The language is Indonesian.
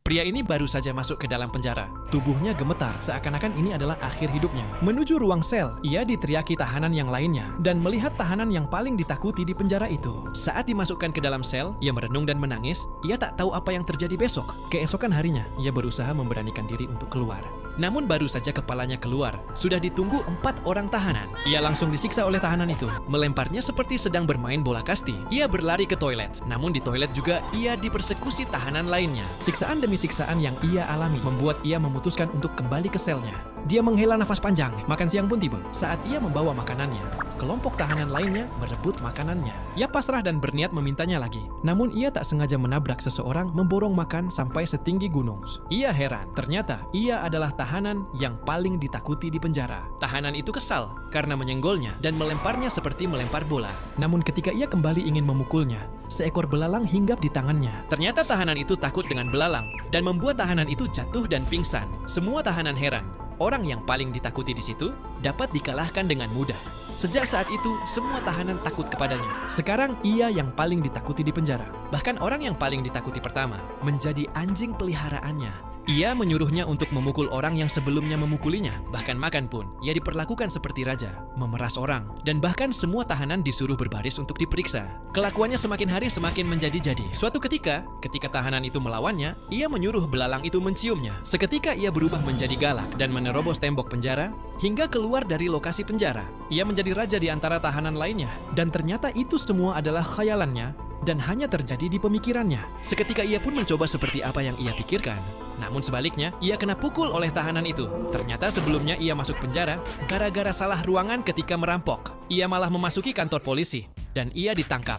Pria ini baru saja masuk ke dalam penjara. Tubuhnya gemetar, seakan-akan ini adalah akhir hidupnya. Menuju ruang sel, ia diteriaki tahanan yang lainnya dan melihat tahanan yang paling ditakuti di penjara itu. Saat dimasukkan ke dalam sel, ia merenung dan menangis. Ia tak tahu apa yang terjadi besok. Keesokan harinya, ia berusaha memberanikan diri untuk keluar. Namun baru saja kepalanya keluar, sudah ditunggu 4 orang tahanan. Ia langsung disiksa oleh tahanan itu, melemparnya seperti sedang bermain bola kasti. Ia berlari ke toilet, namun di toilet juga ia dipersekusi tahanan lainnya. Siksaan demi siksaan yang ia alami membuat ia memutuskan untuk kembali ke selnya. Dia menghela nafas panjang. Makan siang pun tiba. Saat ia membawa makanannya, kelompok tahanan lainnya merebut makanannya. Ia pasrah dan berniat memintanya lagi. Namun ia tak sengaja menabrak seseorang memborong makan sampai setinggi gunung. Ia heran, ternyata ia adalah tahanan yang paling ditakuti di penjara. Tahanan itu kesal karena menyenggolnya dan melemparnya seperti melempar bola. Namun ketika ia kembali ingin memukulnya, seekor belalang hinggap di tangannya. Ternyata tahanan itu takut dengan belalang dan membuat tahanan itu jatuh dan pingsan. Semua tahanan heran. Orang yang paling ditakuti di situ dapat dikalahkan dengan mudah. Sejak saat itu, semua tahanan takut kepadanya. Sekarang ia yang paling ditakuti di penjara. Bahkan orang yang paling ditakuti pertama menjadi anjing peliharaannya. Ia menyuruhnya untuk memukul orang yang sebelumnya memukulinya. Bahkan makan pun, ia diperlakukan seperti raja, memeras orang, dan bahkan semua tahanan disuruh berbaris untuk diperiksa. Kelakuannya semakin hari semakin menjadi-jadi. Suatu ketika tahanan itu melawannya, ia menyuruh belalang itu menciumnya. Seketika ia berubah menjadi galak dan menerobos tembok penjara hingga keluar dari lokasi penjara. Ia menjadi raja di antara tahanan lainnya, dan ternyata itu semua adalah khayalannya dan hanya terjadi di pemikirannya. Seketika ia pun mencoba seperti apa yang ia pikirkan. Namun sebaliknya, ia kena pukul oleh tahanan itu. Ternyata sebelumnya ia masuk penjara gara-gara salah ruangan ketika merampok. Ia malah memasuki kantor polisi dan ia ditangkap.